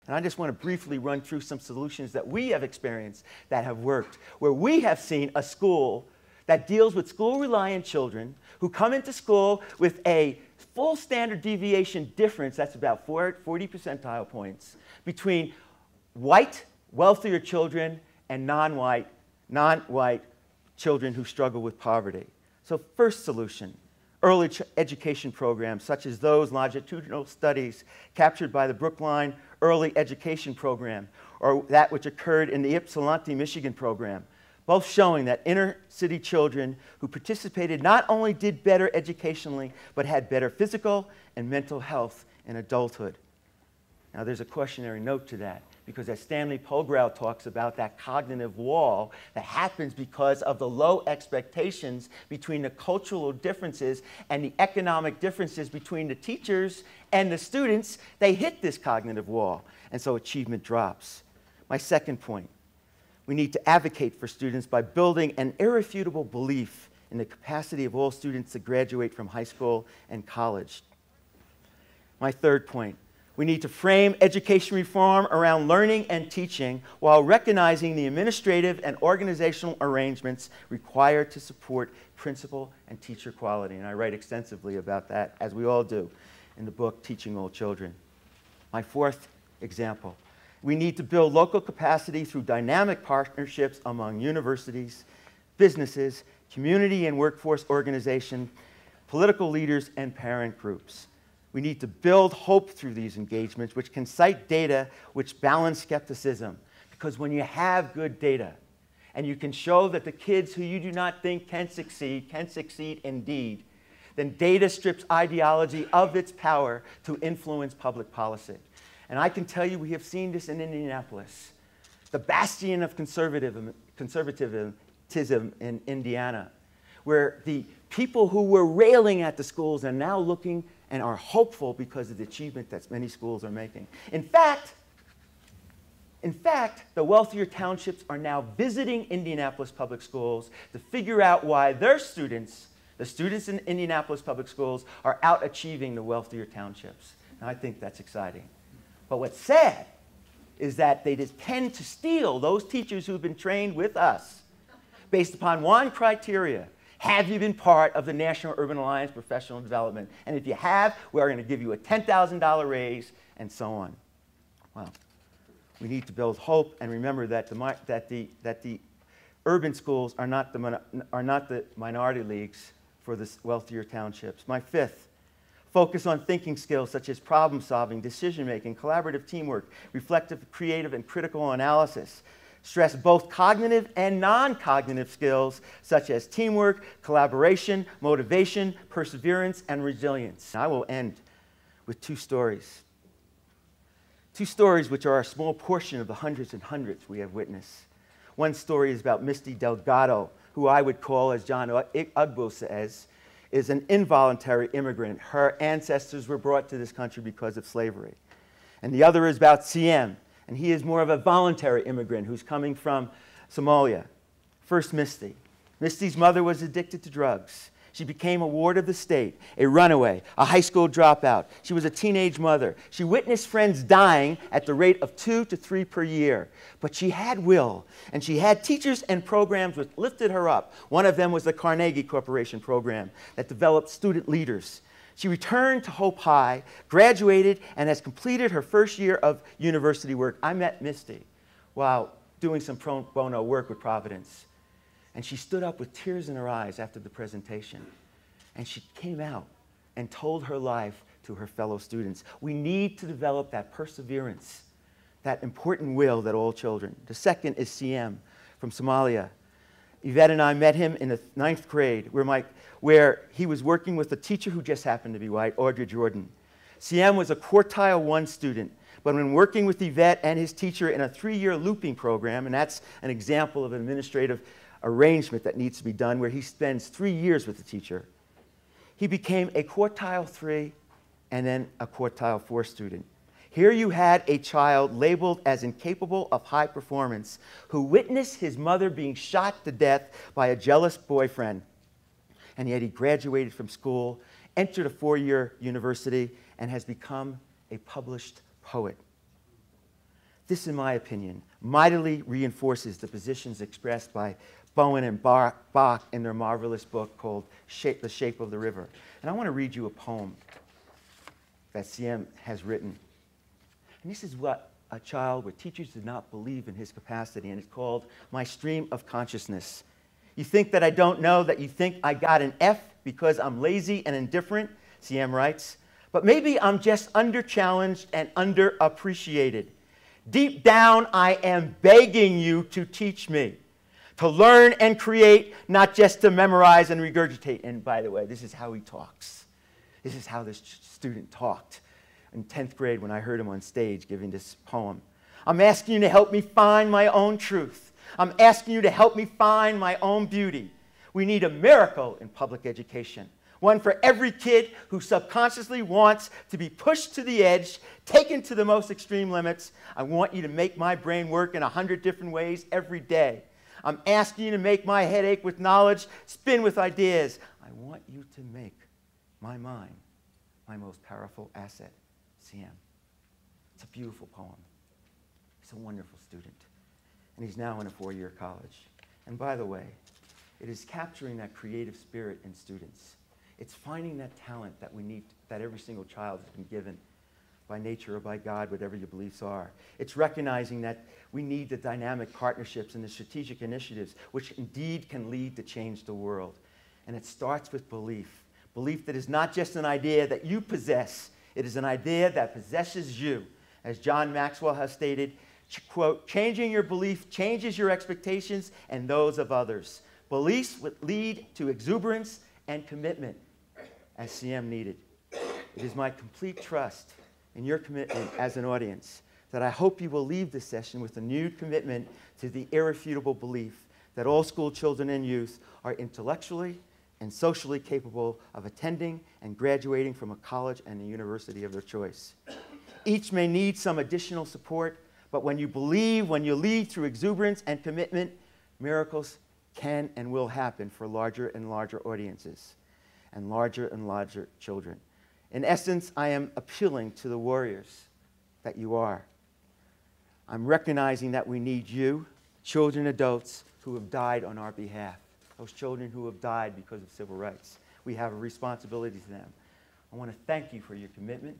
And I just want to briefly run through some solutions that we have experienced that have worked, where we have seen a school that deals with school-reliant children who come into school with a full standard deviation difference, that's about 40 percentile points, between white, wealthier children and non-white children who struggle with poverty. So first solution, early education programs such as those longitudinal studies captured by the Brookline Early Education Program, or that which occurred in the Ypsilanti, Michigan program, both showing that inner city children who participated not only did better educationally, but had better physical and mental health in adulthood. Now there's a cautionary note to that, because as Stanley Polgrow talks about, that cognitive wall that happens because of the low expectations between the cultural differences and the economic differences between the teachers and the students, they hit this cognitive wall, and so achievement drops. My second point, we need to advocate for students by building an irrefutable belief in the capacity of all students to graduate from high school and college. My third point, we need to frame education reform around learning and teaching while recognizing the administrative and organizational arrangements required to support principal and teacher quality. And I write extensively about that, as we all do, in the book, Teaching All Children. My fourth example, we need to build local capacity through dynamic partnerships among universities, businesses, community and workforce organizations, political leaders, and parent groups. We need to build hope through these engagements, which can cite data which balance skepticism. Because when you have good data, and you can show that the kids who you do not think can succeed indeed, then data strips ideology of its power to influence public policy. And I can tell you we have seen this in Indianapolis, the bastion of conservatism in Indiana, where the people who were railing at the schools are now looking and are hopeful because of the achievement that many schools are making. In fact, the wealthier townships are now visiting Indianapolis public schools to figure out why their students, the students in Indianapolis public schools, are out achieving the wealthier townships. And I think that's exciting. But what's sad is that they just tend to steal those teachers who've been trained with us based upon one criteria. Have you been part of the National Urban Alliance Professional Development? And if you have, we're going to give you a $10,000 raise, and so on. Well, we need to build hope and remember that the urban schools are not the minority leagues for the wealthier townships. My fifth, focus on thinking skills such as problem solving, decision making, collaborative teamwork, reflective, creative, and critical analysis. Stress both cognitive and non-cognitive skills such as teamwork, collaboration, motivation, perseverance, and resilience. I will end with two stories. Two stories which are a small portion of the hundreds and hundreds we have witnessed. One story is about Misty Delgado, who I would call, as John Ugbo says, is an involuntary immigrant. Her ancestors were brought to this country because of slavery. And the other is about CM. And he is more of a voluntary immigrant who's coming from Somalia. First, Misty. Misty's mother was addicted to drugs. She became a ward of the state, a runaway, a high school dropout. She was a teenage mother. She witnessed friends dying at the rate of 2 to 3 per year. But she had will, and she had teachers and programs which lifted her up. One of them was the Carnegie Corporation program that developed student leaders. She returned to Hope High, graduated, and has completed her first year of university work. I met Misty while doing some pro bono work with Providence. And she stood up with tears in her eyes after the presentation. And she came out and told her life to her fellow students. We need to develop that perseverance, that important will that all children. The second is CM from Somalia. Yvette and I met him in the 9th grade where he was working with a teacher who just happened to be white, Audrey Jordan. CM was a quartile 1 student, but when working with Yvette and his teacher in a 3-year looping program, and that's an example of an administrative arrangement that needs to be done where he spends 3 years with the teacher, he became a quartile 3 and then a quartile 4 student. Here you had a child labeled as incapable of high performance who witnessed his mother being shot to death by a jealous boyfriend. And yet he graduated from school, entered a 4-year university, and has become a published poet. This, in my opinion, mightily reinforces the positions expressed by Bowen and Bach in their marvelous book called The Shape of the River. And I want to read you a poem that CM has written. And this is what a child where teachers did not believe in his capacity, and it's called My Stream of Consciousness. You think that I don't know, that you think I got an F because I'm lazy and indifferent, CM writes, but maybe I'm just under-challenged and underappreciated. Deep down, I am begging you to teach me, to learn and create, not just to memorize and regurgitate. And by the way, this is how he talks. This is how this student talked in 10th grade when I heard him on stage giving this poem. I'm asking you to help me find my own truth. I'm asking you to help me find my own beauty. We need a miracle in public education. One for every kid who subconsciously wants to be pushed to the edge, taken to the most extreme limits. I want you to make my brain work in 100 different ways every day. I'm asking you to make my head ache with knowledge, spin with ideas. I want you to make my mind my most powerful asset, CM. It's a beautiful poem. He's a wonderful student. And he's now in a 4-year college. And by the way, it is capturing that creative spirit in students. It's finding that talent that we need, that every single child has been given by nature or by God, whatever your beliefs are. It's recognizing that we need the dynamic partnerships and the strategic initiatives which indeed can lead to change the world. And it starts with belief. Belief that is not just an idea that you possess, it is an idea that possesses you. As John Maxwell has stated, quote, changing your belief changes your expectations and those of others. Beliefs would lead to exuberance and commitment, as CM needed. It is my complete trust in your commitment as an audience that I hope you will leave this session with a new commitment to the irrefutable belief that all school children and youth are intellectually and socially capable of attending and graduating from a college and a university of their choice. Each may need some additional support, but when you believe, when you lead through exuberance and commitment, miracles can and will happen for larger and larger audiences and larger children. In essence, I am appealing to the warriors that you are. I'm recognizing that we need you, children, adults who have died on our behalf, those children who have died because of civil rights. We have a responsibility to them. I want to thank you for your commitment.